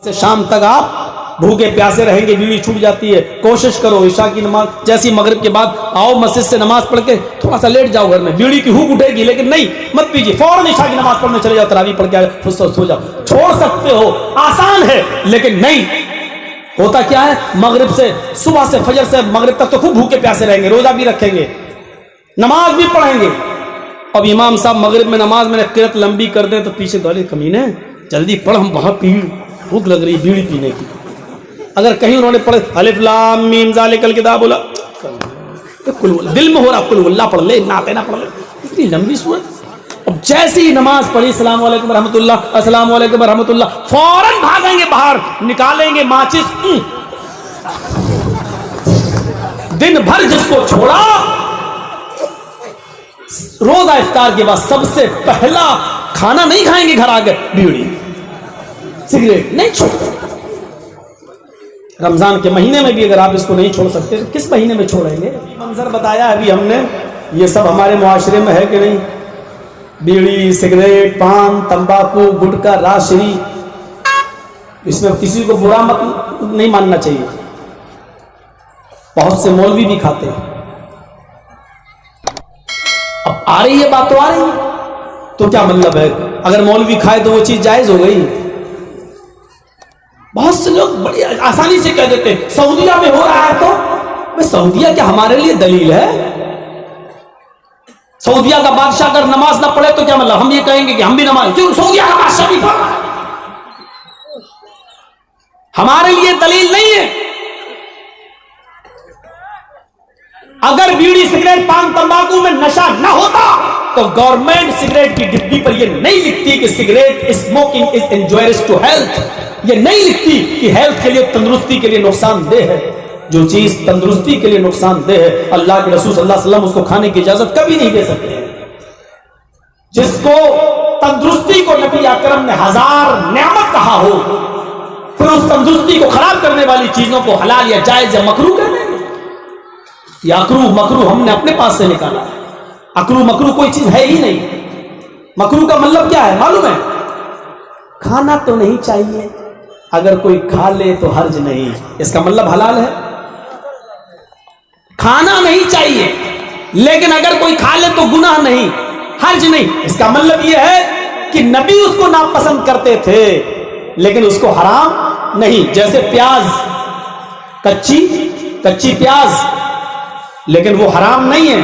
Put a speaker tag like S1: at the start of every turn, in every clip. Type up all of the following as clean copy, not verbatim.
S1: سے شام تک آپ بھوکے پیاسے رہیں گے، بیڑی چھوٹ جاتی ہے. کوشش کرو عشاء کی نماز جیسی مغرب کے بعد آؤ مسجد سے نماز پڑھ کے تھوڑا سا لیٹ جاؤ گھر میں. بیڑی کی ہوک اٹھے گی لیکن نہیں، مت پیجیے، فوراً عشاء کی نماز پڑھنے چلے جاؤ، تراویح پڑھ کے سو جاؤ. چھوڑ سکتے ہو، آسان ہے، لیکن نہیں. ہوتا کیا ہے، مغرب سے صبح سے فجر سے مغرب تک تو خوب بھوکے پیاسے رہیں گے، روزہ بھی رکھیں گے، نماز بھی پڑھیں گے. اب امام صاحب مغرب میں نماز میں قرات لمبی کر دیں تو پیچھے والے کمینے جلدی پڑھ، ہم بہت بھوک لگ رہی بیڑی پینے کی. اگر کہیں انہوں نے پڑھے الف لام میم ذالک الکتاب بولا، دل میں ہو رہا قل اللہ پڑھ لے، نعتیں نہ پڑھ لے، اتنی لمبی سورت. اب جیسی نماز پڑھی السلام علیکم ورحمۃ اللہ، السلام علیکم ورحمۃ اللہ، فوراً بھاگیں گے باہر، نکالیں گے ماچس. دن بھر جس کو چھوڑا، روزہ افطار کے بعد سب سے پہلا کھانا نہیں کھائیں گے گھر آ کے، بیڑی سگریٹ نہیں چھوڑ. رمضان کے مہینے میں بھی اگر آپ اس کو نہیں چھوڑ سکتے تو کس مہینے میں چھوڑیں گے؟ منظر بتایا ابھی ہم نے، یہ سب ہمارے معاشرے میں ہے کہ نہیں؟ بیڑی، سگریٹ، پان، تمباکو، گٹکا، راشری، اس میں کسی کو برا مت نہیں ماننا چاہیے. بہت سے مولوی بھی کھاتے ہیں. اب آ رہی ہے بات تو آ رہی ہے، تو کیا مطلب ہے اگر مولوی کھائے تو وہ چیز جائز ہو گئی؟ بہت سے لوگ بڑی آسانی سے کہہ دیتے ہیں سعودیہ میں ہو رہا ہے تو سعودیہ کیا ہمارے لیے دلیل ہے؟ سعودیہ کا بادشاہ اگر نماز نہ پڑھے تو کیا مطلب ہم یہ کہیں گے کہ ہم بھی نماز، کیوں سعودیہ کا بادشاہ بھی پڑھ رہا ہے؟ ہمارے لیے دلیل نہیں ہے. اگر بیڑی، سگریٹ، پان، تمباکو میں نشہ نہ ہوتا تو گورنمنٹ سگریٹ کی ڈبی پر یہ نہیں لکھتی کہ cigarette smoking is injurious to health. یہ نہیں لکھتی کہ ہیلتھ کے لیے، تندرستی کے لیے نقصان دہ ہے. جو چیز تندرستی کے لیے نقصان دہ ہے اللہ کے رسول صلی اللہ علیہ وسلم اس کو کھانے کی اجازت کبھی نہیں دے سکتے. جس کو تندرستی کو نبی اکرم نے 1000 نعمت کہا ہو، پھر اس تندرستی کو خراب کرنے والی چیزوں کو حلال یا جائز یا مکروہ کہہ دیں گے. یہ اکرو مکرو ہم نے اپنے پاس سے نکالا ہے. اکرو مکرو کوئی چیز ہے ہی نہیں. مکرو کا مطلب کیا ہے معلوم ہے؟ کھانا تو نہیں چاہیے، اگر کوئی کھا لے تو حرج نہیں. اس کا مطلب حلال ہے. کھانا نہیں چاہیے لیکن اگر کوئی کھا لے تو گناہ نہیں، حرج نہیں. اس کا مطلب یہ ہے کہ نبی اس کو ناپسند کرتے تھے لیکن اس کو حرام نہیں. جیسے پیاز، کچی پیاز، لیکن وہ حرام نہیں ہے.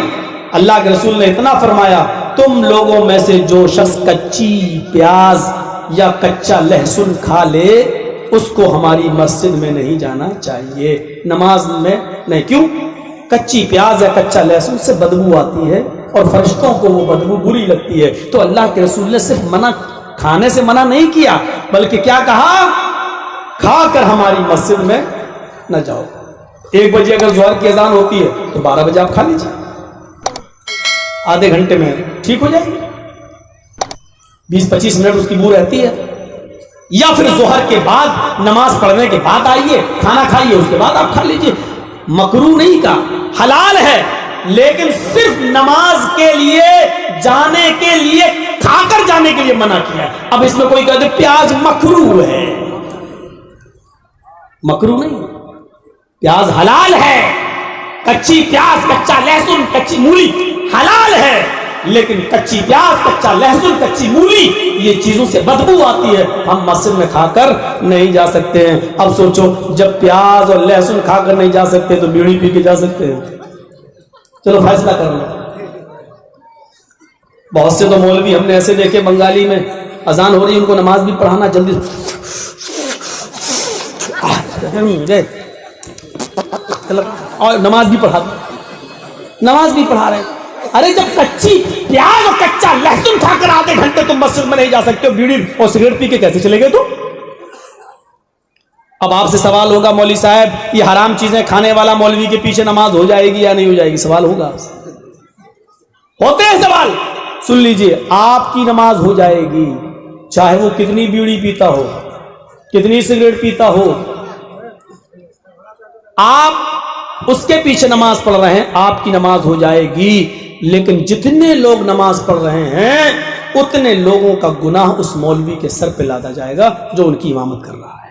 S1: اللہ کے رسول نے اتنا فرمایا تم لوگوں میں سے جو شخص کچی پیاز یا کچا لہسن کھا لے اس کو ہماری مسجد میں نہیں جانا چاہیے، نماز میں نہیں. کیوں؟ کچی پیاز یا کچا لہسن سے بدبو آتی ہے اور فرشتوں کو وہ بدبو بری لگتی ہے. تو اللہ کے رسول نے صرف کھانے سے منع نہیں کیا بلکہ کیا کہا؟ کھا کر ہماری مسجد میں نہ جاؤ. 1 بجے اگر ظہر کی اذان ہوتی ہے تو 12 بجے آپ کھا لیجیے، آدھے گھنٹے میں ٹھیک ہو جائے گی. 20-25 منٹ اس کی بو رہتی ہے. یا پھر ظہر کے بعد نماز پڑھنے کے بعد آئیے، کھانا کھائیے، اس کے بعد آپ کھا لیجیے. مکروہ نہیں کا، حلال ہے، لیکن صرف نماز کے لیے جانے کے لیے، کھا کر جانے کے لیے منع کیا. اب اس میں کوئی کہتے پیاز مکروہ ہے، مکروہ نہیں. پیاز حلال ہے، کچی پیاز، کچا لہسن، کچی مولی حلال ہے، لیکن کچی پیاز، کچا لہسن، کچی مولی یہ چیزوں سے بدبو آتی ہے، ہم مسجد میں کھا کر نہیں جا سکتے ہیں. اب سوچو جب پیاز اور لہسن کھا کر نہیں جا سکتے تو بیڑی پی کے جا سکتے ہیں؟ چلو فیصلہ کر لو. بہت سے تو مولوی ہم نے ایسے دیکھے بنگالی میں اذان ہو رہی ان کو نماز بھی پڑھانا جلدی اور نماز بھی پڑھا رہے. ارے جب کچی پیاز اور کچا لہسن کھا کر آدھے گھنٹے تم مسجد میں نہیں جا سکتے ہو، بیڑی اور سگریٹ پی کے کیسے چلے گئے تم؟ اب آپ سے سوال ہوگا مولوی صاحب یہ حرام چیزیں کھانے والا مولوی کے پیچھے نماز ہو جائے گی یا نہیں ہو جائے گی؟ سوال ہوگا آپ سے، ہوتے ہیں سوال. سن لیجئے، آپ کی نماز ہو جائے گی چاہے وہ کتنی بیڑی پیتا ہو، کتنی سگریٹ پیتا ہو. آپ اس کے پیچھے نماز پڑھ رہے ہیں، آپ کی نماز ہو جائے گی، لیکن جتنے لوگ نماز پڑھ رہے ہیں اتنے لوگوں کا گناہ اس مولوی کے سر پہ لادا جائے گا جو ان کی امامت کر رہا ہے.